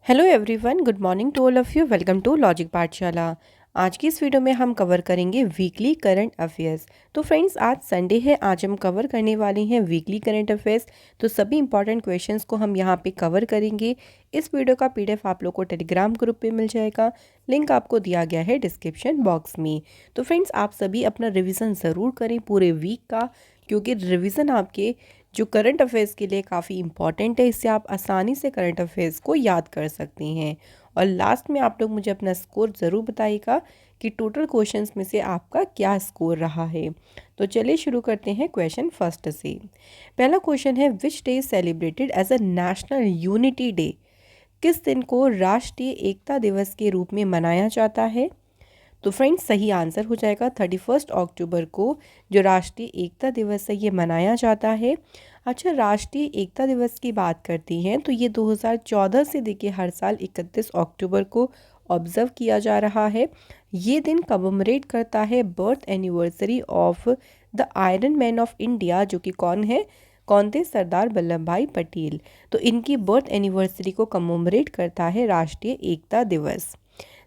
Hello everyone, good morning to all of you. Welcome to logic Pathshala. आज की इस video में हम कवर करेंगे वीकली करंट अफेयर्स। तो फ्रेंड्स, आज संडे है, आज हम कवर करने वाले हैं वीकली करंट अफेयर्स। तो सभी इंपॉर्टेंट क्वेश्चंस को हम यहाँ पे कवर करेंगे। इस वीडियो का पीडीएफ आप लोग को टेलीग्राम ग्रुप पे मिल जाएगा। लिंक आपको दिया गया है डिस्क्रिप्शन बॉक्स में। तो फ्रेंड्स, आप सभी अपना रिविज़न ज़रूर करें पूरे वीक का, क्योंकि रिविज़न आपके जो करंट अफेयर्स के लिए काफ़ी इंपॉर्टेंट है। इससे आप आसानी से करंट अफेयर्स को याद कर सकते हैं। और लास्ट में आप लोग मुझे अपना स्कोर ज़रूर बताइएगा कि टोटल क्वेश्चंस में से आपका क्या स्कोर रहा है। तो चलिए शुरू करते हैं क्वेश्चन फर्स्ट से। पहला क्वेश्चन है, which day is celebrated as a national unity day. किस दिन को राष्ट्रीय एकता दिवस के रूप में मनाया जाता है? तो फ्रेंड्स, सही आंसर हो जाएगा 31 अक्टूबर को जो राष्ट्रीय एकता दिवस है ये मनाया जाता है। अच्छा, राष्ट्रीय एकता दिवस की बात करती हैं तो ये 2014 से देखिए हर साल 31 अक्टूबर को ऑब्जर्व किया जा रहा है। ये दिन कमेमोरेट करता है birth anniversary of the iron man of India, जो कि कौन थे? सरदार वल्लभ भाई पटेल। तो इनकी बर्थ एनिवर्सरी को कमेमोरेट करता है राष्ट्रीय एकता दिवस।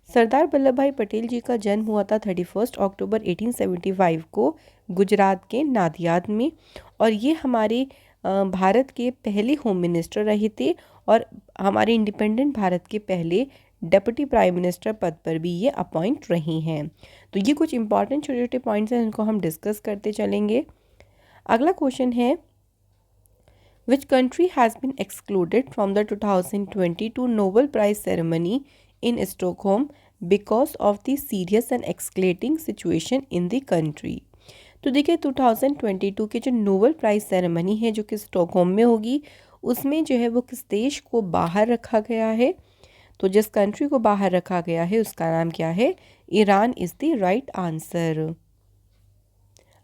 सरदार वल्लभ भाई पटेल जी का जन्म हुआ था 31 अक्टूबर 1875 को गुजरात के नादियाद में। और ये हमारे भारत के पहले होम मिनिस्टर रहे थे और हमारे इंडिपेंडेंट भारत के पहले डिप्टी प्राइम मिनिस्टर पद पर भी ये अपॉइंट रही हैं। तो ये कुछ इंपॉर्टेंट छोटे छोटे पॉइंट्स हैं जिनको हम डिस्कस करते चलेंगे। अगला क्वेश्चन है, Which country has been excluded from the 2022 Nobel Prize ceremony in Stockholm because of the serious and escalating situation in the country? तो देखिए 2022 की जो नोबेल प्राइज़ सेरेमनी है जो कि स्टॉकहोम में होगी, उसमें जो है वो किस देश को बाहर रखा गया है? तो जिस कंट्री को बाहर रखा गया है उसका नाम क्या है? Iran is the right answer.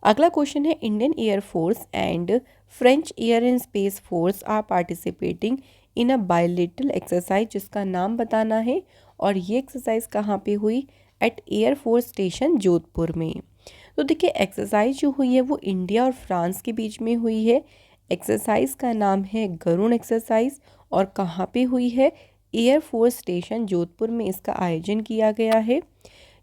अगला क्वेश्चन है, Indian air force and French air and space force are participating in a bilateral exercise, जिसका नाम बताना है। और ये एक्सरसाइज कहाँ पे हुई? एट एयरफोर्स स्टेशन जोधपुर में। तो देखिए एक्सरसाइज जो हुई है वो इंडिया और फ्रांस के बीच में हुई है। एक्सरसाइज का नाम है गरुण एक्सरसाइज और कहाँ पे हुई है? एयरफोर्स स्टेशन जोधपुर में इसका आयोजन किया गया है।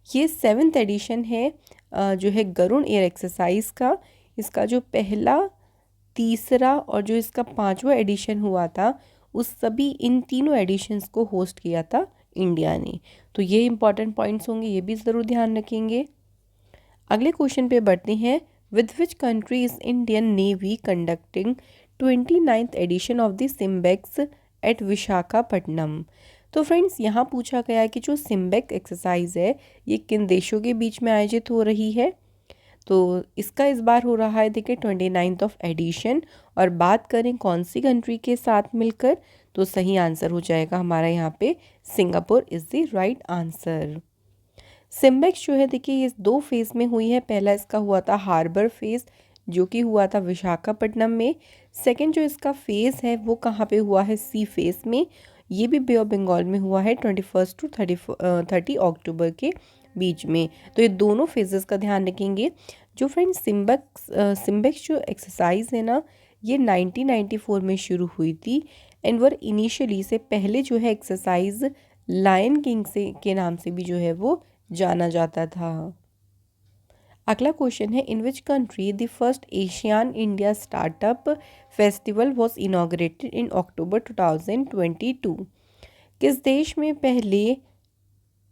ये 7th एडिशन है जो है गरुण एयर एक्सरसाइज का। इसका जो पहला, तीसरा और जो इसका 5वां एडिशन हुआ था, उस सभी इन तीनों एडिशंस को होस्ट किया था इंडिया ने। तो ये इंपॉर्टेंट पॉइंट्स होंगे, ये भी ज़रूर ध्यान रखेंगे। अगले क्वेश्चन पे बढ़ते हैं, with which country is Indian navy conducting 29th edition of the SIMBEX at Visakhapatnam. तो फ्रेंड्स, यहाँ पूछा गया है कि जो सिम्बेक्स एक्सरसाइज है ये किन देशों के बीच में आयोजित हो रही है? तो इसका इस बार हो रहा है देखिए 29th ऑफ एडिशन। और बात करें कौन सी कंट्री के साथ मिलकर, तो सही आंसर हो जाएगा हमारा यहाँ पे Singapore is the right answer. SIMBEX जो है देखिए ये 2 फेज़ में हुई है। पहला इसका हुआ था हार्बर फेज़ जो कि हुआ था विशाखापट्टनम में। सेकंड जो इसका फेज़ है वो कहाँ पे हुआ है? सी फेज़ में। ये भी बे ऑफ बंगाल में हुआ है 21 टू 30 अक्टूबर के बीच में। तो ये दोनों फेजेस का ध्यान रखेंगे। जो फ्रेंड्स सिम्बेक्स जो एक्सरसाइज है ना, ये 1994 में शुरू हुई थी। एंड वर इनिशियली से पहले जो है एक्सरसाइज लायन किंग से के नाम से भी जो है वो जाना जाता था। अगला क्वेश्चन है, in which country the first ASEAN India startup festival was inaugurated in October 2022। किस देश में पहले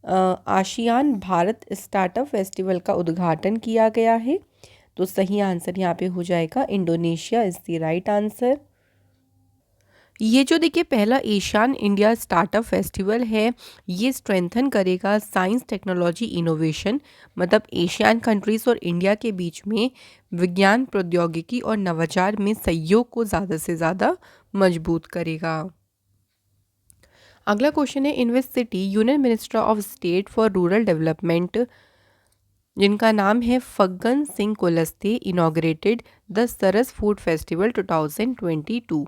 आशियान भारत स्टार्टअप फेस्टिवल का उद्घाटन किया गया है? तो सही आंसर यहाँ पे हो जाएगा Indonesia is the right answer. ये जो देखिए पहला एशियन इंडिया स्टार्टअप फेस्टिवल है, ये स्ट्रेंथन करेगा साइंस टेक्नोलॉजी इनोवेशन, मतलब एशियन कंट्रीज और इंडिया के बीच में विज्ञान प्रौद्योगिकी और नवाचार में सहयोग को ज़्यादा से ज़्यादा मजबूत करेगा। अगला क्वेश्चन है, in which city union minister of state for rural development, जिनका नाम है Faggan Singh Kulaste, inaugurated the Saras food festival 2022।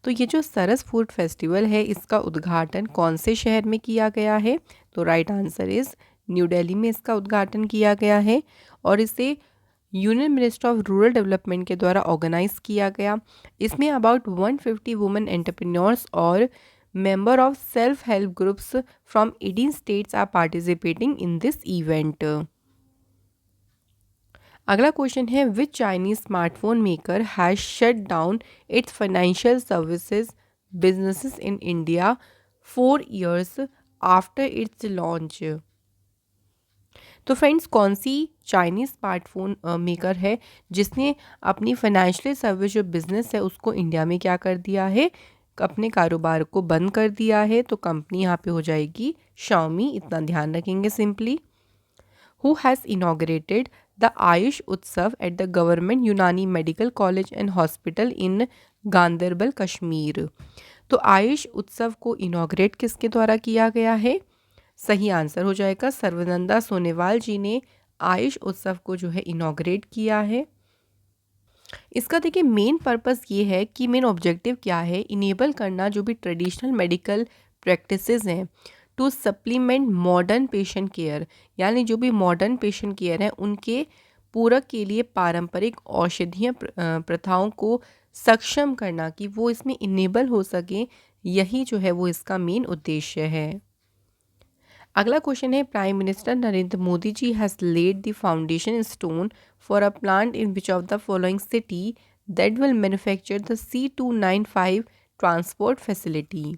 तो ये जो सरस फूड फेस्टिवल है इसका उद्घाटन कौन से शहर में किया गया है? तो right answer is new Delhi में इसका उद्घाटन किया गया है। और इसे union minister of rural development के द्वारा ऑर्गेनाइज किया गया। इसमें अबाउट 150 वुमेन एंटरप्रेन्योर्स और member of self-help groups from 18 states are participating in this event. अगला क्वेश्चन है which Chinese smartphone maker has shut down its financial services businesses in India 4 years after its launch. तो friends कौन सी Chinese smartphone maker है जिसने अपनी financial service जो business है उसको इंडिया में क्या कर दिया है, अपने कारोबार को बंद कर दिया है। तो कंपनी यहाँ पे हो जाएगी शाओमी, इतना ध्यान रखेंगे simply. Who has inaugurated the Ayush उत्सव एट द गवर्नमेंट यूनानी medical college and hospital in Ganderbal Kashmir. तो आयुष उत्सव को इनॉग्रेट किसके द्वारा किया गया है? सही आंसर हो जाएगा सर्वनंदा सोनेवाल जी ने आयुष उत्सव को जो है इनॉग्रेट किया है। इसका देखिए मेन पर्पस ये है कि मेन ऑब्जेक्टिव क्या है, इनेबल करना जो भी ट्रेडिशनल मेडिकल प्रैक्टिसेस हैं to supplement modern patient care, यानी जो भी मॉडर्न पेशेंट केयर है उनके पूरक के लिए पारंपरिक औषधीय प्रथाओं को सक्षम करना कि वो इसमें इनेबल हो सके, यही जो है वो इसका मेन उद्देश्य है। अगला क्वेश्चन है prime minister Narendra Modi ji has laid the foundation stone for a plant in which of the following city that will manufacture the C295 transport facility.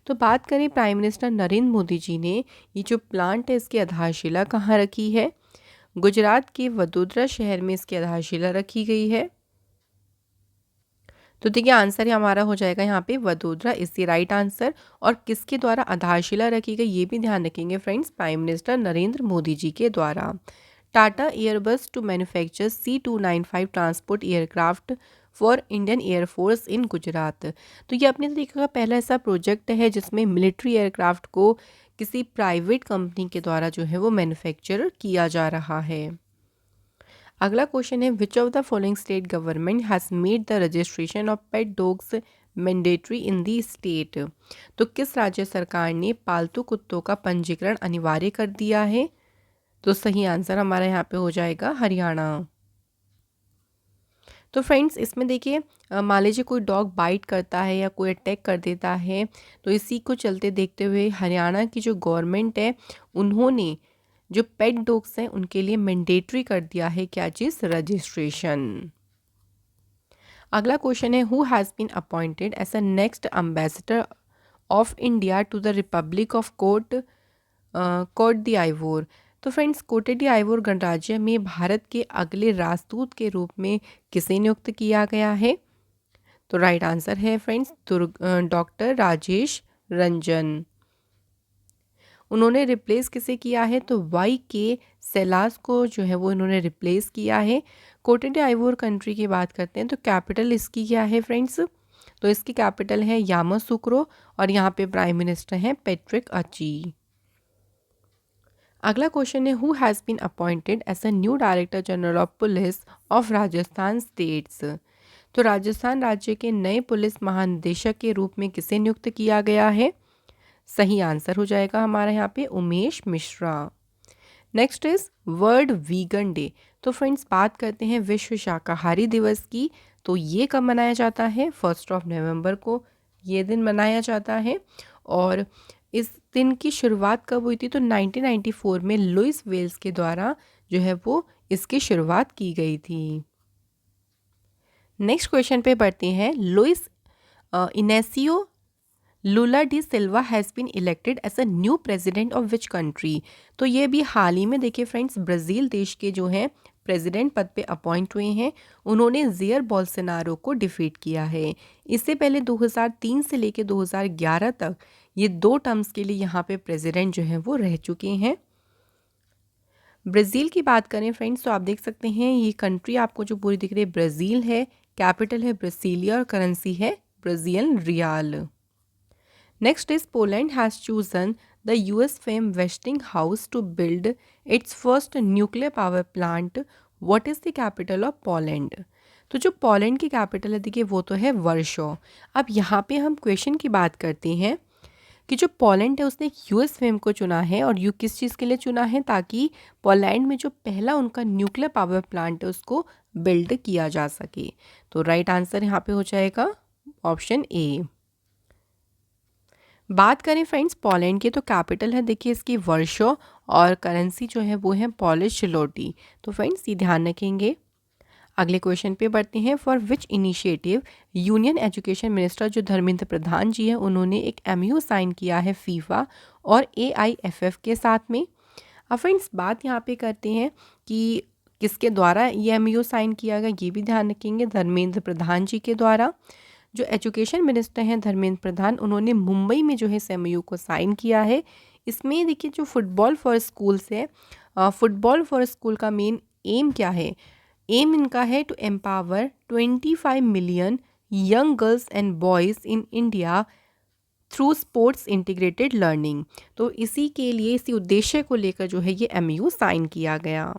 तो बात करें प्राइम मिनिस्टर नरेंद्र मोदी जी ने ये जो प्लांट है इसकी आधारशिला कहाँ रखी है? गुजरात के वडोदरा शहर में इसकी आधारशिला रखी गई है। तो देखिए आंसर हमारा हो जाएगा यहाँ पे Vadodara is the right answer. और किसके द्वारा आधारशिला रखी गई ये भी ध्यान रखेंगे friends, prime minister Narendra Modi ji के द्वारा। Tata Airbus to manufacture C295 transport aircraft for Indian air force in Gujarat. तो ये अपने तरीके का पहला ऐसा प्रोजेक्ट है जिसमें मिलिट्री एयरक्राफ्ट को किसी प्राइवेट कंपनी के द्वारा जो है वो मैन्युफैक्चर किया जा रहा है। अगला क्वेश्चन है which of the following state government has made the registration of pet dogs mandatory in the state. तो किस राज्य सरकार ने पालतू कुत्तों का पंजीकरण अनिवार्य कर दिया है? तो सही आंसर हमारा यहाँ पे हो जाएगा हरियाणा। तो फ्रेंड्स इसमें देखिए मान लीजिए कोई डॉग बाइट करता है या कोई अटैक कर देता है, तो इसी को चलते देखते हुए हरियाणा की जो गवर्नमेंट है उन्होंने जो पेट डॉग्स हैं उनके लिए मैंडेटरी कर दिया है क्या चीज़? रजिस्ट्रेशन। अगला क्वेश्चन है who has been appointed as a next ambassador of India to the Republic of Cote d'Ivoire. तो फ्रेंड्स कोटे डी आइवोर गणराज्य में भारत के अगले राजदूत के रूप में किसे नियुक्त किया गया है? तो राइट आंसर है फ्रेंड्स डॉक्टर राजेश रंजन। उन्होंने रिप्लेस किसे किया है? तो YK सेलास को जो है वो इन्होंने रिप्लेस किया है। कोटे डी आइवोर कंट्री की बात करते हैं तो कैपिटल इसकी क्या है फ्रेंड्स? तो इसकी कैपिटल है यामोसुक्रो और यहाँ पे प्राइम मिनिस्टर हैं पैट्रिक अची। अगला क्वेश्चन है who has been appointed as a new director general of police of Rajasthan states. तो राजस्थान राज्य के नए पुलिस महानिदेशक के रूप में किसे नियुक्त किया गया है? सही आंसर हो जाएगा हमारा यहाँ पे Umesh Mishra. Next is world vegan day. तो फ्रेंड्स बात करते हैं विश्व शाकाहारी दिवस की। तो ये कब मनाया जाता है? 1 नवंबर को ये दिन मनाया जाता है। और इस दिन की शुरुआत कब हुई थी? तो 1994 में लुइस वेल्स के द्वारा जो है वो इसकी शुरुआत की गई थी। नेक्स्ट क्वेश्चन पे बढ़ते हैं। Luiz Inacio Lula da Silva has been elected as a new president of which country. तो ये भी हाल ही में देखिए फ्रेंड्स ब्राज़ील देश के जो हैं प्रेसिडेंट पद पे अपॉइंट हुए हैं। उन्होंने ज़ेयर बोल्सोनारो को डिफीट किया है। इससे पहले 2003 से लेकर 2011 तक ये 2 टर्म्स के लिए यहाँ पे प्रेसिडेंट जो है वो रह चुके हैं। ब्राज़ील की बात करें फ्रेंड्स तो आप देख सकते हैं ये कंट्री आपको जो पूरी दिख रही है ब्राज़ील है, कैपिटल है ब्रासीलिया और करेंसी है Brazilian real. Next is Poland has chosen the US firm Westinghouse to build its first nuclear power plant. What is the capital of Poland? तो जो पोलैंड की कैपिटल है देखिए वो तो है वर्सो। अब यहाँ पे हम क्वेश्चन की बात करते हैं कि जो पोलैंड है उसने यूएस फेम को चुना है और यू किस चीज़ के लिए चुना है? ताकि पोलैंड में जो पहला उनका न्यूक्लियर पावर प्लांट है उसको बिल्ड किया जा सके। तो राइट आंसर यहाँ पे हो जाएगा ऑप्शन ए। बात करें फ्रेंड्स पोलैंड की, तो कैपिटल है देखिए इसकी वर्शो, और करेंसी जो है वो है पॉलिश ज़्लोटी। तो फ्रेंड्स ये ध्यान रखेंगे। अगले क्वेश्चन पे बढ़ते हैं। For which initiative union education minister जो धर्मेंद्र प्रधान जी हैं, उन्होंने एक एमयू साइन किया है फीफा और एआईएफएफ के साथ में। अब फ्रेंड्स बात यहाँ पे करते हैं कि किसके द्वारा ये एमयू साइन किया गया, ये भी ध्यान रखेंगे, धर्मेंद्र प्रधान जी के द्वारा। जो एजुकेशन मिनिस्टर हैं धर्मेंद्र प्रधान, उन्होंने मुंबई में जो है इस एमयू को साइन किया है। इसमें देखिए जो फुटबॉल फॉर स्कूल्स है, फुटबॉल फॉर स्कूल का मेन एम क्या है? एम इनका है to empower 25 million young girls and boys in India through sports integrated learning. तो इसी के लिए, इसी उद्देश्य को लेकर जो है ये एमयू साइन किया गया।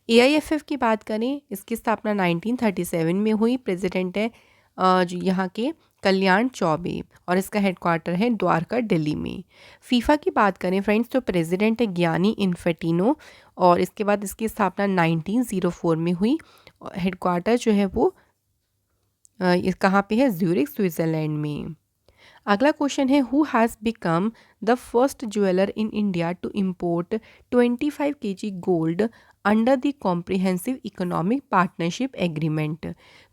एआईएफएफ की बात करें, इसकी स्थापना 1937 में हुई। प्रेसिडेंट है जो यहाँ के कल्याण चौबे, और इसका हेडक्वार्टर है द्वारका दिल्ली में। फीफा की बात करें फ्रेंड्स, तो प्रेसिडेंट है गियानी इन्फेंटिनो, और इसके बाद इसकी स्थापना 1904 में हुई। हेडक्वार्टर जो है वो कहाँ पे है? ज्यूरिख स्विट्ज़रलैंड में। अगला क्वेश्चन है, who has become the first jeweller in India to import 25 kg gold under the comprehensive economic partnership agreement.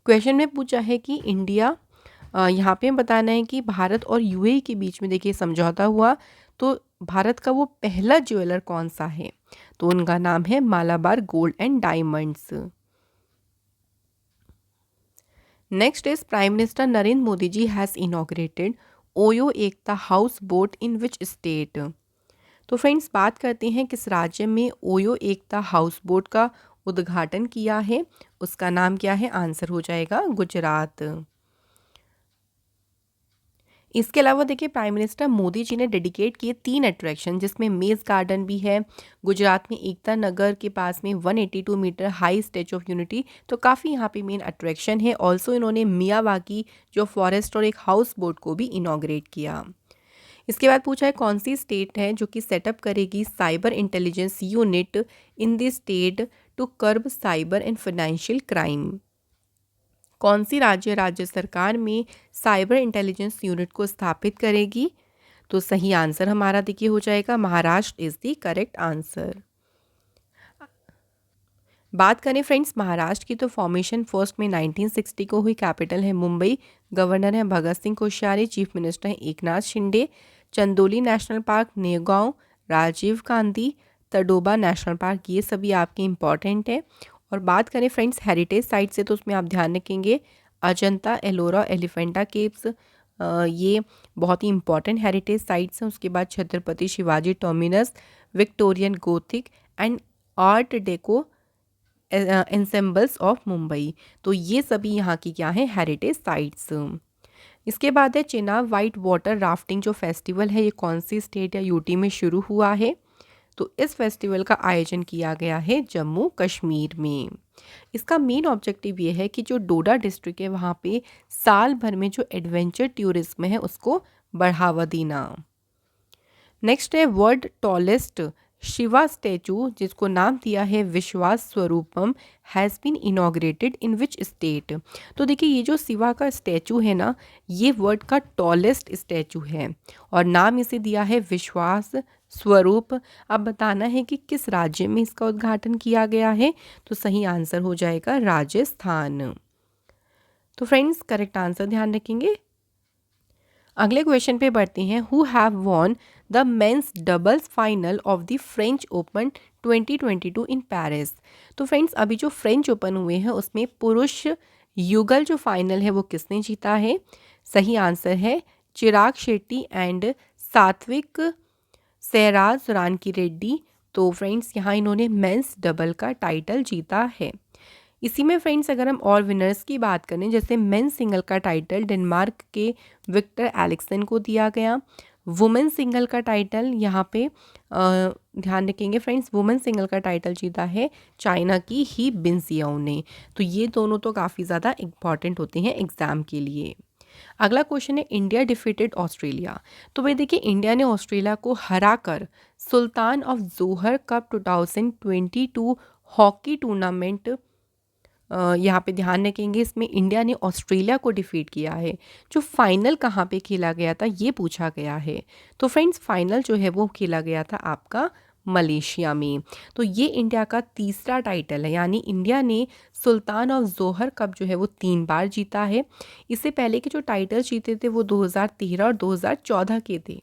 Question में पूछा है कि इंडिया, यहाँ पे बताना है कि भारत और यूएई के बीच में देखिए समझौता हुआ, तो भारत का वो पहला ज्वेलर कौन सा है? तो उनका नाम है Malabar gold and diamonds. Next is prime minister Narendra Modi ji has inaugurated ओयो Ekta house boat in which state. तो फ्रेंड्स बात करते हैं किस राज्य में ओयो एकता हाउस बोट का उद्घाटन किया है, उसका नाम क्या है? आंसर हो जाएगा गुजरात। इसके अलावा देखिए प्राइम मिनिस्टर मोदी जी ने डेडिकेट किए 3 अट्रैक्शन, जिसमें मेज़ गार्डन भी है गुजरात में, एकता नगर के पास में 182 meter high statue of unity, तो काफ़ी यहाँ पे मेन अट्रैक्शन है। ऑल्सो इन्होंने मियावाकी जो फॉरेस्ट और एक हाउस बोट को भी इनॉग्रेट किया। इसके बाद पूछा है कौन सी स्टेट है जो कि सेटअप करेगी cyber intelligence unit in the state to curb cyber and financial crime. कौन सी राज्य सरकार में साइबर इंटेलिजेंस यूनिट को स्थापित करेगी? तो सही आंसर हमारा देखिए हो जाएगा Maharashtra is the correct answer. बात करें फ्रेंड्स महाराष्ट्र की, तो फॉर्मेशन फर्स्ट में 1960 को हुई। कैपिटल है मुंबई, गवर्नर है भगत सिंह कोश्यारी, चीफ मिनिस्टर है Eknath Shinde. Chandoli national park, Negaon, Rajiv Gandhi, Tadoba national park, ये सभी आपके इम्पॉर्टेंट है। और बात करें फ्रेंड्स हेरिटेज साइट से, तो उसमें आप ध्यान रखेंगे अजंता एलोरा एलिफेंटा केव्स, ये बहुत ही इंपॉर्टेंट हेरिटेज साइट्स हैं। उसके बाद Chhatrapati Shivaji Terminus, Victorian Gothic and art deco ensembles of Mumbai, तो ये सभी यहाँ की क्या है? Heritage sites. इसके बाद है चेनाब वाइट वाटर राफ्टिंग जो फेस्टिवल है, ये कौन सी स्टेट या यूटी में शुरू हुआ है? तो इस फेस्टिवल का आयोजन किया गया है जम्मू कश्मीर में। इसका मेन ऑब्जेक्टिव ये है कि जो डोडा डिस्ट्रिक्ट है वहाँ पे साल भर में जो एडवेंचर टूरिज्म है उसको बढ़ावा देना। नेक्स्ट है वर्ल्ड टॉलेस्ट शिवा स्टैचू, जिसको नाम दिया है Vishwas Swaroopam, has been inaugurated in which state. तो देखिए ये जो शिवा का स्टैचू है ना, ये वर्ल्ड का टॉलेस्ट स्टैचू है और नाम इसे दिया है विश्वास स्वरूप। अब बताना है कि किस राज्य में इसका उद्घाटन किया गया है, तो सही आंसर हो जाएगा राजस्थान। तो फ्रेंड्स करेक्ट आंसर ध्यान रखेंगे। अगले क्वेश्चन पे बढ़ते हैं। Who have won the men's doubles final of the French open 2022 in Paris. तो फ्रेंड्स अभी जो फ्रेंच ओपन हुए हैं उसमें पुरुष युगल जो फाइनल है वो किसने जीता है? सही आंसर है चिराग शेट्टी एंड सात्विक सैराज रानकी रेड्डी। तो फ्रेंड्स यहाँ इन्होंने मेंस डबल का टाइटल जीता है। इसी में फ्रेंड्स अगर हम और विनर्स की बात करें, जैसे मेन सिंगल का टाइटल डेनमार्क के विक्टर एलिक्सन को दिया गया। वुमेन सिंगल का टाइटल यहाँ पे ध्यान रखेंगे फ्रेंड्स, वुमेन सिंगल का टाइटल जीता है चाइना की ही बिनजियाओ ने। तो ये दोनों तो काफ़ी ज़्यादा इम्पॉर्टेंट होते हैं एग्ज़ाम के लिए। अगला क्वेश्चन है इंडिया डिफीटेड ऑस्ट्रेलिया। तो भाई देखिए इंडिया ने ऑस्ट्रेलिया को हराकर Sultan of Johor Cup 2022 hockey tournament यहाँ पे ध्यान रखेंगे, इसमें इंडिया ने ऑस्ट्रेलिया को डिफीट किया है। जो फाइनल कहाँ पे खेला गया था ये पूछा गया है। तो फ्रेंड्स फाइनल जो है वो खेला गया था आपका मलेशिया में। तो ये इंडिया का तीसरा टाइटल है, यानी इंडिया ने सुल्तान ऑफ जोहर कप जो है वो 3 बार जीता है। इससे पहले के जो टाइटल जीते थे वो 2013 और 2014 के थे।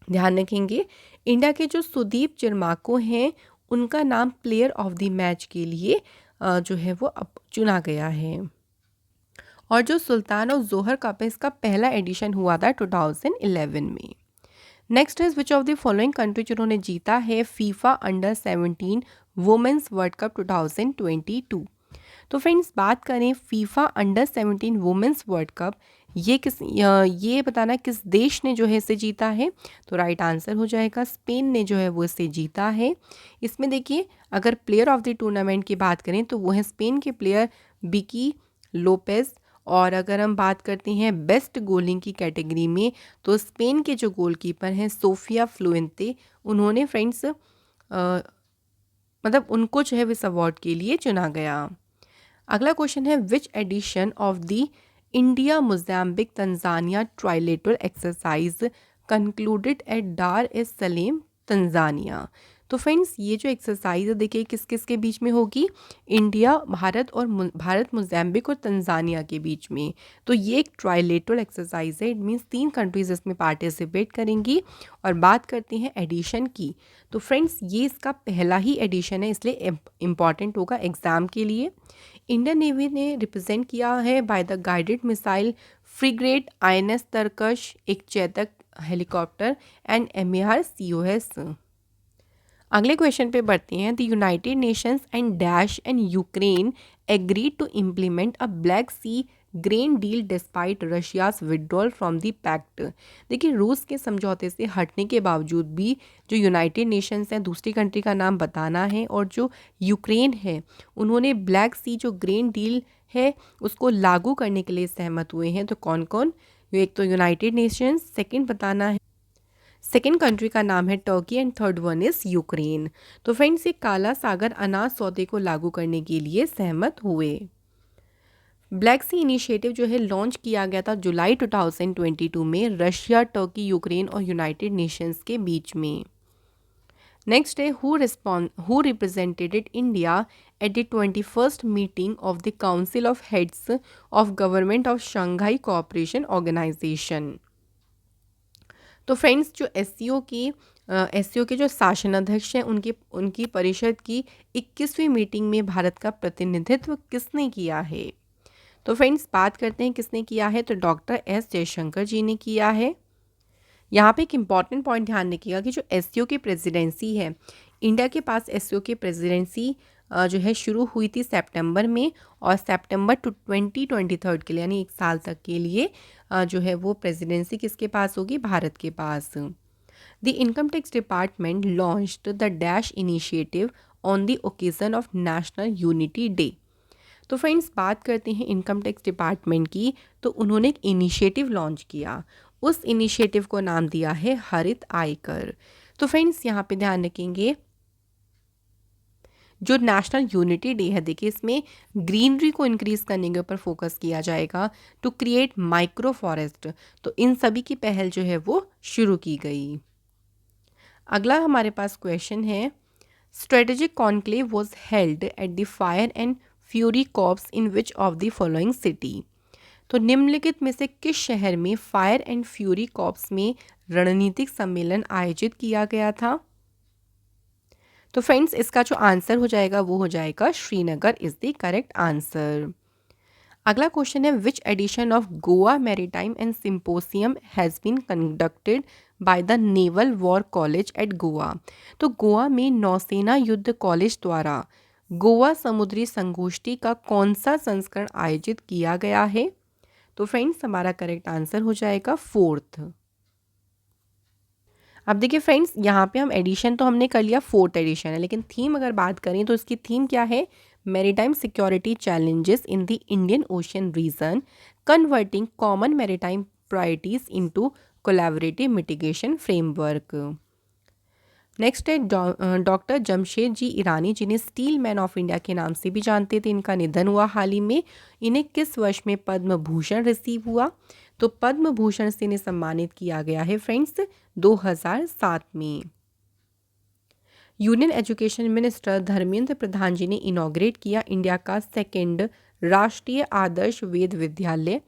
ध्यान रखेंगे, इंडिया के जो सुदीप चिर्माको हैं उनका नाम प्लेयर ऑफ द मैच के लिए जो है वो अब चुना गया है। और जो सुल्तान ऑफ जोहर कप है इसका पहला एडिशन हुआ था 2011 में। Next is which of the following country जिन्होंने जीता है FIFA under 17 women's world cup 2022। तो फ्रेंड्स बात करें FIFA under 17 women's world cup, ये बताना किस देश ने जो है इसे जीता है। तो राइट आंसर हो जाएगा स्पेन ने जो है वो इसे जीता है। इसमें देखिए अगर प्लेयर ऑफ द टूर्नामेंट की बात करें तो वो है स्पेन के प्लेयर विकी लोपेज। और अगर हम बात करते हैं बेस्ट गोलिंग की कैटेगरी में तो स्पेन के जो गोलकीपर हैं सोफिया फ्लुएंते, उन्होंने फ्रेंड्स मतलब उनको जो है इस अवार्ड के लिए चुना गया। अगला क्वेश्चन है which edition of the India Mozambique Tanzania trilateral exercise concluded at Dar es Salaam Tanzania. तो फ्रेंड्स ये जो एक्सरसाइज है देखिए किस किस के बीच में होगी, इंडिया, भारत और भारत, मोजाम्बिक और तंजानिया के बीच में। तो ये एक ट्राइलेटरल एक्सरसाइज है, इट मीन्स 3 कंट्रीज इसमें पार्टिसिपेट करेंगी। और बात करते हैं एडिशन की, तो फ्रेंड्स ये इसका पहला ही एडिशन है इसलिए इम्पॉर्टेंट होगा एग्ज़ाम के लिए। इंडियन नेवी ने रिप्रेजेंट किया है by the guided missile frigate INS Tarkash, एक Chetak helicopter and MER COS। अगले क्वेश्चन पे बढ़ते हैं। The United Nations and dash and Ukraine agree to implement a Black Sea grain deal despite Russia's withdrawal from the pact. देखिए रूस के समझौते से हटने के बावजूद भी जो यूनाइटेड नेशंस हैं, दूसरी कंट्री का नाम बताना है, और जो यूक्रेन है उन्होंने ब्लैक सी जो ग्रेन डील है उसको लागू करने के लिए सहमत हुए हैं। तो कौन कौन, एक तो यूनाइटेड नेशंस, सेकंड बताना है, सेकेंड कंट्री का नाम है Turkey and third one is Ukraine. तो फ्रेंड्स ये काला सागर अनाज सौदे को लागू करने के लिए सहमत हुए। ब्लैक सी इनिशिएटिव जो है लॉन्च किया गया था जुलाई 2022 में रशिया, टर्की, यूक्रेन और यूनाइटेड नेशंस के बीच में। नेक्स्ट है who represented India at the 21st meeting of the council of heads of government of Shanghai Cooperation Organisation. तो फ्रेंड्स जो एससीओ के जो शासनाध्यक्ष हैं उनकी परिषद की 21वीं मीटिंग में भारत का प्रतिनिधित्व किसने किया है। तो फ्रेंड्स बात करते हैं किसने किया है, तो डॉक्टर एस जयशंकर जी ने किया है। यहाँ पे एक इम्पॉर्टेंट पॉइंट ध्यान रखिएगा कि जो एससीओ की प्रेसिडेंसी है, इंडिया के पास एससीओ की प्रेसिडेंसी जो है शुरू हुई थी सितंबर में, और सितंबर 2023 के लिए यानी 1 साल तक के लिए जो है वो प्रेसिडेंसी किसके पास होगी, भारत के पास। The income tax department launched the dash initiative on the occasion of national unity day. तो फ्रेंड्स बात करते हैं इनकम टैक्स डिपार्टमेंट की, तो उन्होंने एक इनिशिएटिव लॉन्च किया, उस इनिशिएटिव को नाम दिया है हरित आयकर। तो फ्रेंड्स यहाँ पे ध्यान रखेंगे जो नेशनल यूनिटी डे है, देखिए इसमें ग्रीनरी को इंक्रीज करने के ऊपर फोकस किया जाएगा टू क्रिएट माइक्रो फॉरेस्ट। तो इन सभी की पहल जो है वो शुरू की गई। अगला हमारे पास क्वेश्चन है strategic conclave was held at the fire and fury corps in which of the following city. तो निम्नलिखित में से किस शहर में फायर एंड फ्यूरी कॉर्प्स में रणनीतिक सम्मेलन आयोजित किया गया था। तो फ्रेंड्स इसका जो आंसर हो जाएगा वो हो जाएगा Srinagar is the correct answer. अगला क्वेश्चन है which edition of Goa maritime and symposium has been conducted by the naval war college at Goa. तो गोवा में नौसेना युद्ध कॉलेज द्वारा गोवा समुद्री संगोष्ठी का कौन सा संस्करण आयोजित किया गया है। तो फ्रेंड्स हमारा करेक्ट आंसर हो जाएगा 4th। अब देखिए फ्रेंड्स यहाँ पे हम एडिशन तो हमने कर लिया, 4th एडिशन है, लेकिन थीम अगर बात करें तो इसकी थीम क्या है, maritime security challenges in the Indian Ocean region converting common maritime priorities into collaborative mitigation framework. Next है डॉक्टर जमशेद जी ईरानी, जिन्हें स्टील मैन ऑफ इंडिया के नाम से भी जानते थे। इनका निधन हुआ हाल ही में। इन्हें किस वर्ष में पद्म भूषण रिसीव हुआ? तो पद्म भूषण से इन्हें सम्मानित किया गया है फ्रेंड्स 2007 में। Union education minister Dharmendra Pradhan जी ने इनॉग्रेट किया इंडिया का सेकेंड राष्ट्रीय आदर्श वेद विद्यालय।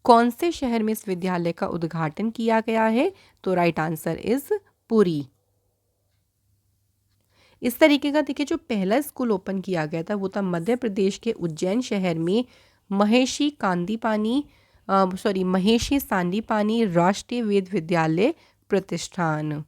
कौन से शहर में इस विद्यालय का उद्घाटन किया गया है? तो राइट आंसर इज पुरी। इस तरीके का देखिए जो पहला स्कूल ओपन किया गया था वो था मध्य प्रदेश के उज्जैन शहर में महेशी सांदीपानी राष्ट्रीय वेद विद्यालय प्रतिष्ठान।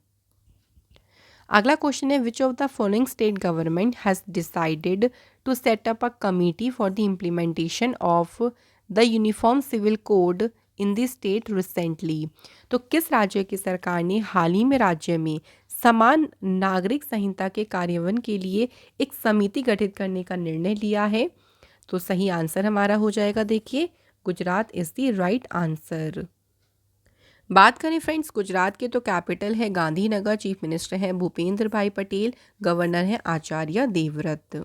अगला क्वेश्चन है which of the following state government has decided to set up a committee for the implementation of the uniform civil code in the state recently? तो किस राज्य की सरकार ने हाल ही में राज्य में समान नागरिक संहिता के कार्यान्वयन के लिए एक समिति गठित करने का निर्णय लिया है? तो सही आंसर हमारा हो जाएगा देखिए Gujarat is the right answer. बात करें फ्रेंड्स गुजरात के तो कैपिटल है गांधीनगर, चीफ मिनिस्टर हैं भूपेंद्र भाई पटेल, गवर्नर हैं आचार्य देवव्रत।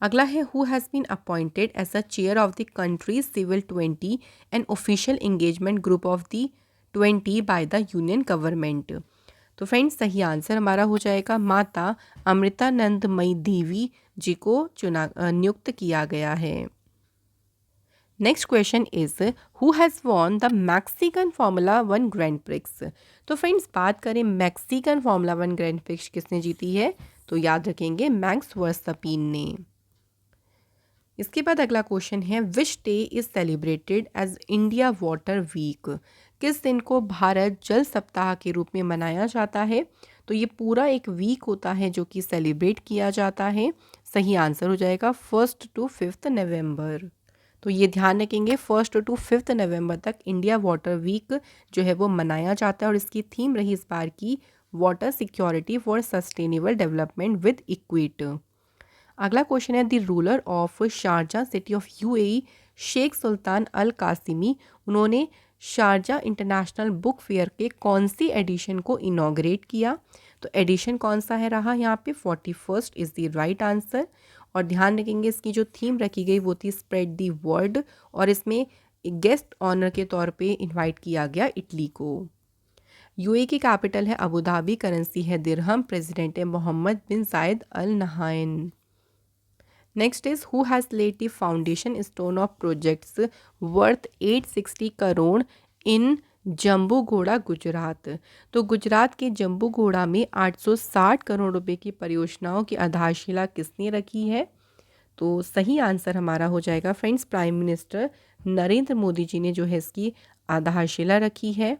अगला है who has been appointed as a chair of the country civil 20 and official engagement group of the 20 by the union government? तो फ्रेंड्स सही आंसर हमारा हो जाएगा माता अमृतानंदमयी देवी जी को नियुक्त किया गया है। Next question is who has won the Mexican formula 1 grand prix? तो फ्रेंड्स बात करें मैक्सिकन फार्मूला 1 ग्रैंड प्रिक्स किसने जीती है? तो याद रखेंगे मैक्स वर्स्टैपिन ने। इसके बाद अगला क्वेश्चन है which day is celebrated as India water week? किस दिन को भारत जल सप्ताह के रूप में मनाया जाता है? तो ये पूरा एक वीक होता है जो कि सेलिब्रेट किया जाता है। सही आंसर हो जाएगा 1 to 5 नवंबर। तो ये ध्यान रखेंगे 1 to 5 नवंबर तक इंडिया वाटर वीक जो है वो मनाया जाता है और इसकी थीम रही इस बार की water security for sustainable development with equity. अगला क्वेश्चन है the ruler of Sharjah city of UAE Sheikh Sultan Al Qasimi, उन्होंने शारजा इंटरनेशनल बुक फेयर के कौन सी एडिशन को इनॉग्रेट किया? तो एडिशन कौन सा है रहा यहाँ पे 41 इज़ द राइट आंसर। और ध्यान रखेंगे इसकी जो थीम रखी गई वो थी स्प्रेड दी वर्ड और इसमें गेस्ट ऑनर के तौर पे इनवाइट किया गया इटली को। यूए की कैपिटल है अबू धाबी, करेंसी है दिरहम, प्रेसिडेंट है Mohammed bin Zayed Al Nahyan. Next is who has laid the foundation stone of projects worth 860 crore in Jambughoda Gujarat? तो गुजरात के जम्बू घोड़ा में 860 करोड़ रुपए की परियोजनाओं की आधारशिला किसने रखी है? तो सही आंसर हमारा हो जाएगा friends prime minister Narendra Modi ji ने जो है इसकी आधारशिला रखी है।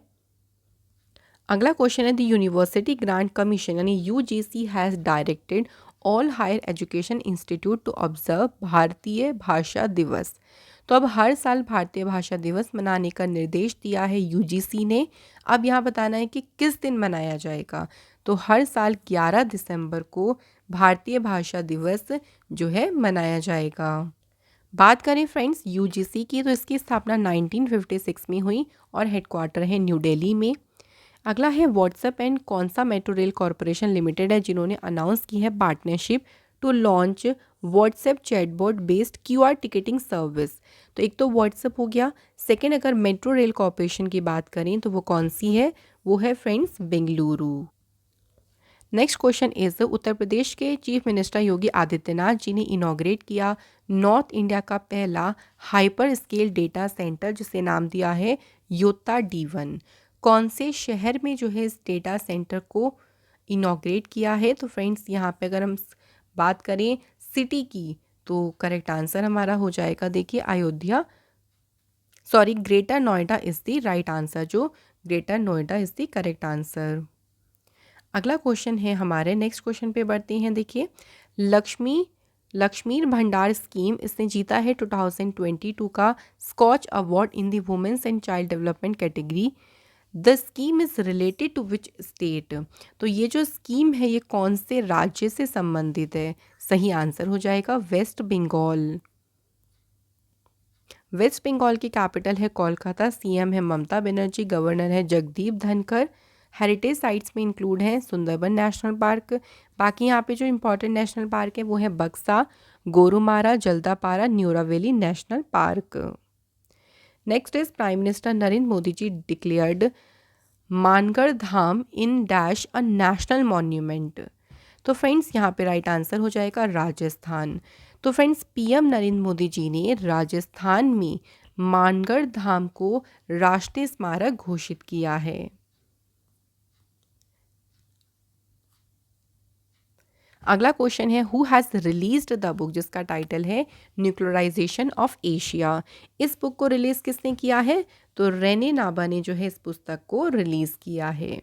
अगला क्वेश्चन है द यूनिवर्सिटी ग्रांट कमीशन यानी UGC has directed all higher education institute to observe Bharatiya Bhasha दिवस। तो अब हर साल भारतीय भाषा दिवस मनाने का निर्देश दिया है यूजीसी ने। अब यहाँ बताना है कि किस दिन मनाया जाएगा। तो हर साल 11 दिसंबर को भारतीय भाषा दिवस जो है मनाया जाएगा। बात करें फ्रेंड्स यूजीसी की तो इसकी स्थापना 1956 में हुई और हेडक्वार्टर है न्यू दिल्ली में। अगला है व्हाट्सएप एंड कौन सा मेट्रो रेल कॉरपोरेशन लिमिटेड है जिन्होंने अनाउंस की है partnership to launch WhatsApp chatbot based QR ticketing service? तो एक तो व्हाट्सएप हो गया, सेकेंड अगर मेट्रो रेल कॉरपोरेशन की बात करें तो वो कौन सी है? वो है friends Bengaluru. Next question is Uttar Pradesh के चीफ मिनिस्टर योगी आदित्यनाथ जी ने इनॉग्रेट किया नॉर्थ इंडिया का पहला हाइपर स्केल डेटा सेंटर जिसे नाम दिया है योता D1। कौन से शहर में जो है इस डेटा सेंटर को इनॉग्रेट किया है? तो फ्रेंड्स यहाँ पे अगर हम बात करें सिटी की तो करेक्ट आंसर हमारा हो जाएगा देखिए Greater Noida is the right answer. जो Greater Noida is the correct answer. अगला क्वेश्चन है हमारे नेक्स्ट क्वेश्चन पे बढ़ते हैं। देखिए लक्ष्मी भंडार स्कीम इसने जीता है 2022 का Scotch award in the women's and child development category. The scheme is related to which state? तो ये जो स्कीम है ये कौन से राज्य से संबंधित है? सही आंसर हो जाएगा वेस्ट बंगाल। वेस्ट बंगाल की कैपिटल है कोलकाता, सीएम है ममता बनर्जी, गवर्नर है जगदीप धनखड़, हेरिटेज साइट्स में इंक्लूड हैं सुंदरबन नेशनल पार्क। बाकी यहाँ पे जो इम्पोर्टेंट नेशनल पार्क है वो है Buxa, Gorumara, Jaldapara, Neora Valley national park. Next is prime minister Narendra Modi ji declared Mangarh Dham in dash a national monument. तो फ्रेंड्स यहाँ पे राइट आंसर हो जाएगा राजस्थान। तो फ्रेंड्स पीएम नरेंद्र मोदी जी ने राजस्थान में मानगढ़ धाम को राष्ट्रीय स्मारक घोषित किया है। अगला क्वेश्चन है who has released the book, जिसका टाइटल है न्यूक्लियराइजेशन ऑफ एशिया। इस बुक को रिलीज किसने किया है? तो रेने नाबा ने जो है इस पुस्तक को रिलीज किया है।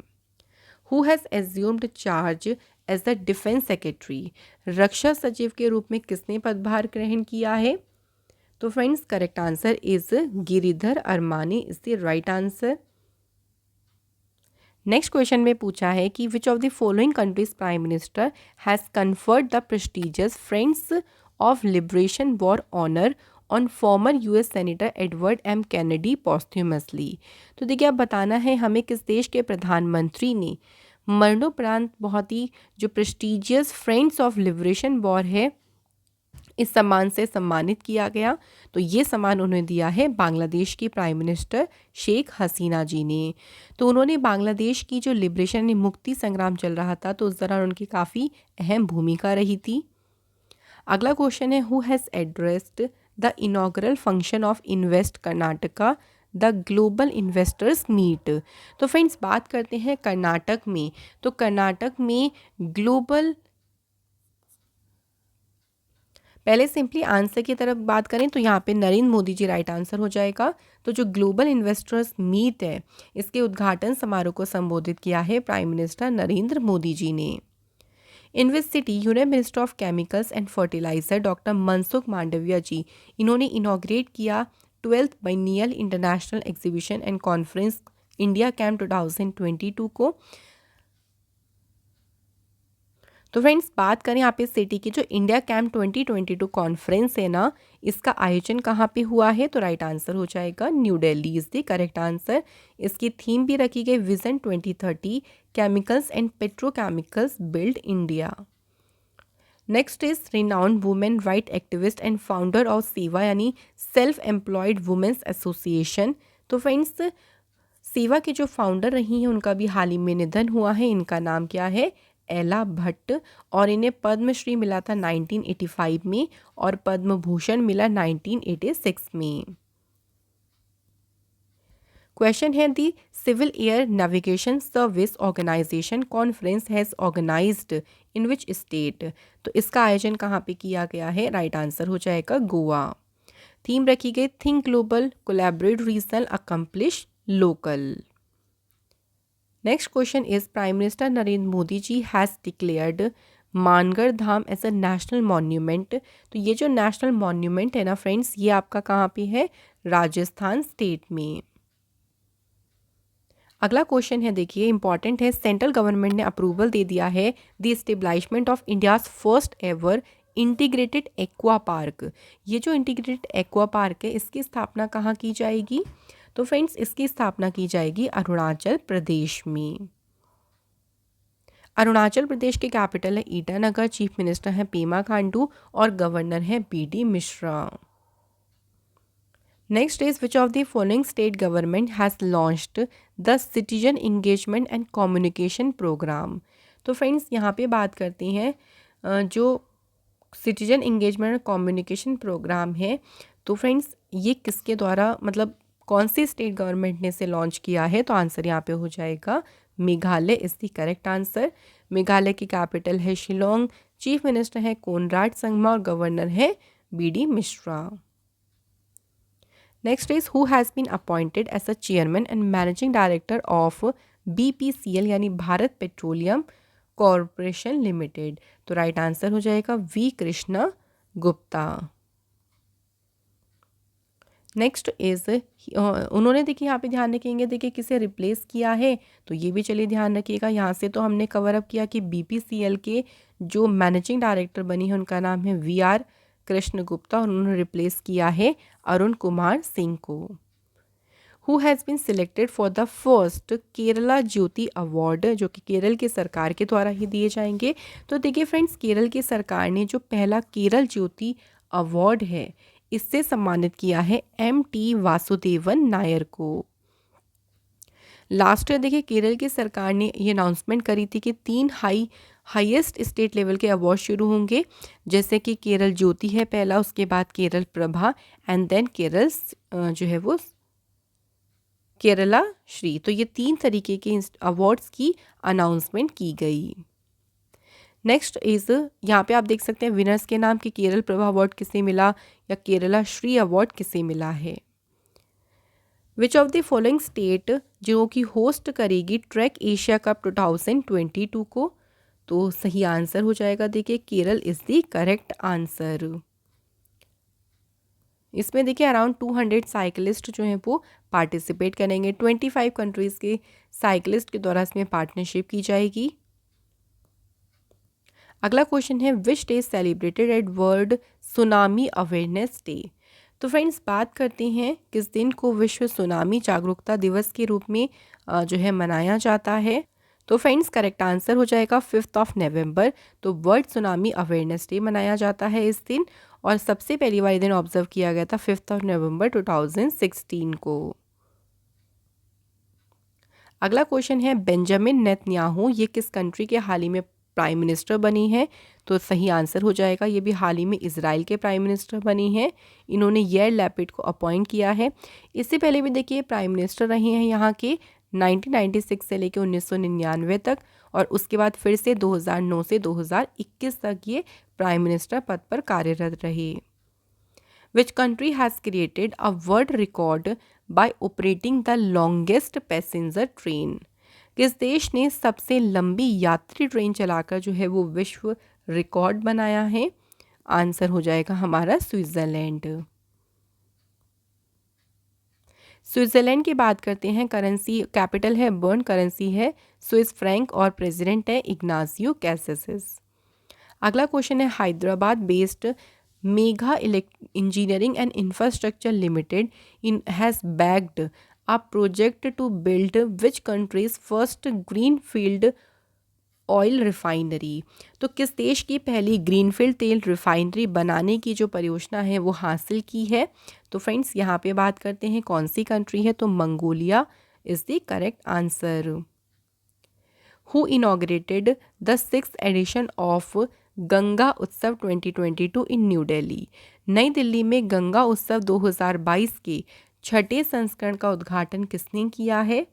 Who has assumed charge as the defence secretary, रक्षा सचिव के रूप में किसने पदभार ग्रहण किया है? तो friends correct answer is Giridhar Aramane is the right answer. Next question में पूछा है कि which of the following countries prime minister has conferred the prestigious friends of liberation war honour on former US senator Edward M Kennedy posthumously. तो देखिए अब बताना है हमें किस देश के प्रधानमंत्री ने मरणोपरांत बहुत ही जो prestigious friends of liberation war है इस सम्मान से सम्मानित किया गया। तो ये सम्मान उन्होंने दिया है बांग्लादेश की प्राइम मिनिस्टर शेख हसीना जी ने। तो उन्होंने बांग्लादेश की जो लिबरेशन यानी मुक्ति संग्राम चल रहा था तो उस दौरान उनकी काफ़ी अहम भूमिका रही थी। अगला क्वेश्चन है who has addressed the inaugural function of invest Karnataka the global investors meet. तो फ्रेंड्स बात करते हैं कर्नाटक में, तो कर्नाटक में ग्लोबल, पहले सिंपली आंसर की तरफ बात करें तो यहाँ पे नरेंद्र मोदी जी राइट आंसर हो जाएगा। तो जो ग्लोबल इन्वेस्टर्स मीट है इसके उद्घाटन समारोह को संबोधित किया है प्राइम मिनिस्टर नरेंद्र मोदी जी ने। In which city union minister of chemicals and fertiliser doctor Mansukh Mandaviya ji इन्होंने इनॉग्रेट किया 12th biennial international exhibition and conference India camp 2022 को। तो फ्रेंड्स बात करें यहाँ पे सिटी की जो इंडिया कैंप 2022 कॉन्फ्रेंस है ना, इसका आयोजन कहाँ पे हुआ है? तो राइट आंसर हो जाएगा new Delhi is the correct answer. इसकी थीम भी रखी गई vision 2030 chemicals and petrochemicals build India. Next is renowned women right activist and founder of सेवा यानी सेल्फ एम्प्लॉयड वुमेन्स एसोसिएशन। तो फ्रेंड्स सेवा के जो फाउंडर रही हैं उनका भी हाल ही में निधन हुआ है। इनका नाम क्या है? एला भट्ट, और इन्हें पद्मश्री मिला था 1985 में और पद्म भूषण मिला 1986 में। क्वेश्चन है the civil air navigation service organisation conference has organised in which state. तो इसका आयोजन कहाँ पे किया गया है? राइट आंसर हो जाएगा गोवा। थीम रखी गई think global collaborate regional accomplish local. Next question is prime minister Narendra Modi ji has declared Mangarh Dham as a national monument. तो ये जो नेशनल मॉन्यूमेंट है ना फ्रेंड्स ये आपका कहाँ पे है? राजस्थान स्टेट में। अगला क्वेश्चन है देखिए इंपॉर्टेंट है, सेंट्रल गवर्नमेंट ने अप्रूवल दे दिया है the establishment of India's first ever integrated aqua park. ये जो इंटीग्रेटेड एक्वा पार्क है इसकी स्थापना कहाँ की जाएगी? तो फ्रेंड्स इसकी स्थापना की जाएगी अरुणाचल प्रदेश में। अरुणाचल प्रदेश के कैपिटल है ईटानगर, चीफ मिनिस्टर है पेमा खांडू और गवर्नर है BD Mishra. Next is which of the following state government has launched the citizen engagement and communication programme. तो फ्रेंड्स यहाँ पे बात करते हैं जो सिटीजन इंगेजमेंट और कम्युनिकेशन प्रोग्राम है तो फ्रेंड्स ये किसके द्वारा मतलब कौन सी स्टेट गवर्नमेंट ने इसे लॉन्च किया है? तो आंसर यहाँ पे हो जाएगा Meghalaya is the correct answer. Meghalaya की कैपिटल है शिलोंग, चीफ मिनिस्टर है कोनराड संगमा और गवर्नर है BD Mishra. Next is who has been appointed as a chairman and managing director of BPCL यानी भारत पेट्रोलियम कॉरपोरेशन लिमिटेड। तो राइट आंसर हो जाएगा V Krishna Gupta. Next is उन्होंने देखिए यहाँ पे ध्यान रखेंगे देखिए किसे रिप्लेस किया है तो ये भी चलिए ध्यान रखिएगा। यहाँ से तो हमने कवर अप किया कि BPCL के जो मैनेजिंग डायरेक्टर बनी है उनका नाम है VR कृष्ण गुप्ता और उन्होंने रिप्लेस किया है अरुण कुमार सिंह को। Who has been selected for the first Kerala Jyoti award, जो कि केरल की सरकार के द्वारा ही दिए जाएंगे। तो देखिए फ्रेंड्स, केरल की सरकार ने जो पहला केरल ज्योति अवार्ड है इससे सम्मानित किया है MT वासुदेवन नायर को। लास्ट ईयर देखिए केरल की सरकार ने ये अनाउंसमेंट करी थी कि 3 हाईएस्ट स्टेट लेवल के अवार्ड शुरू होंगे, जैसे कि केरल ज्योति है पहला, उसके बाद केरल प्रभा एंड देन केरल जो है वो केरला श्री। तो ये 3 तरीके के अवार्ड्स की अनाउंसमेंट की गई। नेक्स्ट इज, यहाँ पे आप देख सकते हैं विनर्स के नाम कि केरल प्रभा अवार्ड किसे मिला या केरला श्री अवार्ड किसे मिला है। Which of the following state जो कि होस्ट करेगी ट्रैक एशिया कप 2022 को, तो सही आंसर हो जाएगा देखिए Kerala is the correct answer. इसमें देखिए अराउंड 200 साइकिलिस्ट जो हैं वो पार्टिसिपेट करेंगे। 25 कंट्रीज़ के साइकिलिस्ट के द्वारा इसमें पार्टनरशिप की जाएगी। अगला क्वेश्चन है which day celebrated at world tsunami awareness day. तो फ्रेंड्स बात करते हैं किस दिन को विश्व सुनामी जागरूकता दिवस के रूप में जो है मनाया जाता है। तो फ्रेंड्स करेक्ट आंसर हो जाएगा 5 नवंबर। तो वर्ल्ड सुनामी अवेयरनेस डे मनाया जाता है इस दिन, और सबसे पहली बार दिन ऑब्जर्व किया गया था 5 नवंबर 2016 को। अगला क्वेश्चन है बेंजामिन नेतन्याहू ये किस कंट्री के हाल ही में प्राइम मिनिस्टर बनी है। तो सही आंसर हो जाएगा, ये भी हाल ही में इजराइल के प्राइम मिनिस्टर बनी हैं। इन्होंने याir लैपिड को अपॉइंट किया है। इससे पहले भी देखिए प्राइम मिनिस्टर रहे हैं यहाँ के 1996 से लेकर 1999 तक, और उसके बाद फिर से 2009 से 2021 तक ये प्राइम मिनिस्टर पद पर कार्यरत रहे। Which country has created a world record by operating the longest passenger train? किस देश ने सबसे लंबी यात्री ट्रेन चलाकर जो है वो विश्व रिकॉर्ड बनाया है। आंसर हो जाएगा हमारा स्विट्ज़रलैंड। स्विट्ज़रलैंड की बात करते हैं। करेंसी कैपिटल है बर्न, करेंसी है स्विस फ्रैंक और प्रेसिडेंट है इग्नासियो कैसेसिस। अगला क्वेश्चन है Hyderabad based mega engineering and infrastructure limited in has backed a project to build which country's first greenfield oil refinery. तो किस देश की पहली ग्रीनफील्ड तेल रिफाइनरी बनाने की जो परियोजना है वो हासिल की है। तो फ्रेंड्स यहाँ पे बात करते हैं कौन सी कंट्री है, तो Mongolia is the correct answer. Who inaugurated the 6th edition of Ganga Utsav 2022 in new Delhi. नई दिल्ली में गंगा उत्सव 2022 के छठे संस्करण का उद्घाटन किसने किया है।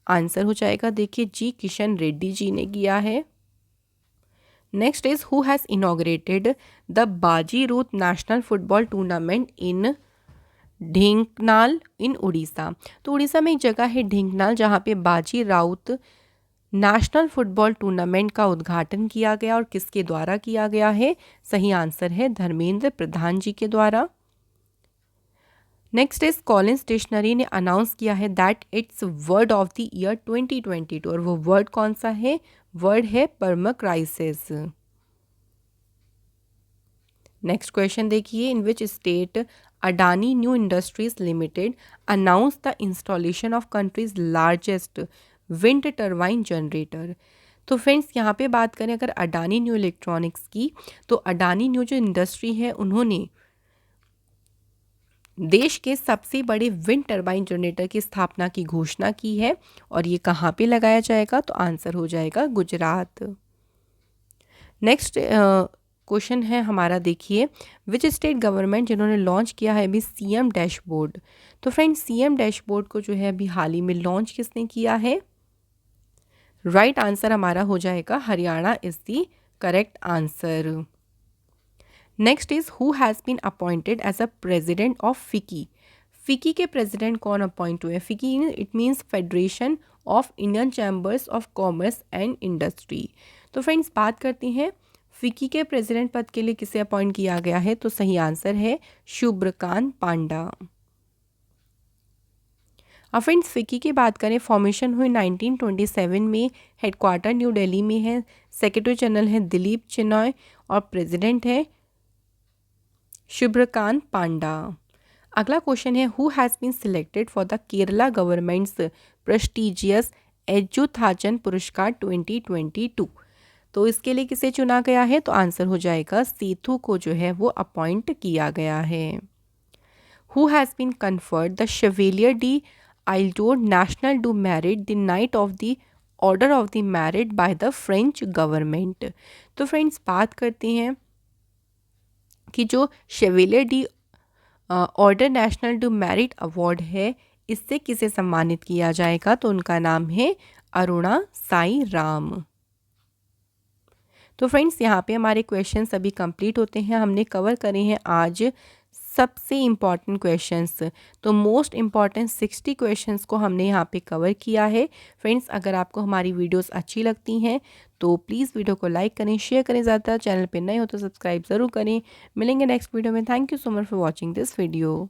आंसर हो जाएगा देखिए जी किशन रेड्डी जी ने किया है। Next is who has inaugurated the Baji Rout national football tournament in Dhenkanal in Odisha. तो उड़ीसा में एक जगह है ढेंकनाल जहाँ पे बाजी राउत नेशनल फुटबॉल टूर्नामेंट का उद्घाटन किया गया, और किसके द्वारा किया गया है। सही आंसर है धर्मेंद्र प्रधान जी के द्वारा। नेक्स्ट इज कॉलिन स्टेशनरी ने अनाउंस किया है that it's word of the year 2022, और वो वर्ड कौन सा है, वर्ड है पर्मा क्राइसिस। नेक्स्ट क्वेश्चन देखिए in which state Adani New Industries Limited announce the installation of country's largest wind turbine generator. तो फ्रेंड्स यहाँ पे बात करें अगर अडानी न्यू इलेक्ट्रॉनिक्स की, तो अडानी न्यू जो इंडस्ट्री है उन्होंने देश के सबसे बड़े विंड टर्बाइन जनरेटर की स्थापना की घोषणा की है, और ये कहाँ पे लगाया जाएगा, तो आंसर हो जाएगा गुजरात। नेक्स्ट क्वेश्चन है हमारा देखिए विच स्टेट गवर्नमेंट जिन्होंने लॉन्च किया है अभी CM डैशबोर्ड। तो फ्रेंड्स CM डैशबोर्ड को जो है अभी हाल ही में लॉन्च किसने किया है। राइट आंसर हमारा हो जाएगा Haryana is the correct answer. Next is who has been appointed as a president of FICCI. FICCI के प्रेजिडेंट कौन अपॉइंट हुए। FICCI it means federation of Indian chambers of commerce and industry. तो friends बात करते हैं फिकी के प्रेसिडेंट पद के लिए किसे अपॉइंट किया गया है, तो सही आंसर है शुभ्रकांत पांडा। अब फ्रेंड्स फिकी की बात करें फॉर्मेशन हुई 1927 में, हेडक्वार्टर न्यू दिल्ली में है, सेक्रेटरी जनरल है दिलीप चिनॉय और प्रेसिडेंट है शुभ्रकांत पांडा। अगला क्वेश्चन है, who has been selected for the Kerala government's prestigious Ezhuthachan Puraskar 2022। तो इसके लिए किसे चुना गया है? तो आंसर हो जाएगा सेथु को जो है वो अपॉइंट किया गया है। Who has been conferred the Chevalier de l'Ordre National du Merite the knight of the order of the merit by the French government. तो फ्रेंड्स बात करते हैं कि जो Chevalier de Ordre National du Merite award है, इससे किसे सम्मानित किया जाएगा? तो उनका नाम है अरुणा साई राम। तो फ्रेंड्स यहाँ पे हमारे क्वेश्चन सभी कंप्लीट होते हैं। हमने कवर करे हैं आज सबसे इम्पॉर्टेंट क्वेश्चंस। तो मोस्ट इम्पॉर्टेंट 60 क्वेश्चंस को हमने यहाँ पे कवर किया है। फ्रेंड्स अगर आपको हमारी वीडियोस अच्छी लगती हैं तो प्लीज़ वीडियो को लाइक करें, शेयर करें, ज़्यादा चैनल पे नए हो तो सब्सक्राइब ज़रूर करें। मिलेंगे नेक्स्ट वीडियो में। Thank you so much for watching this video.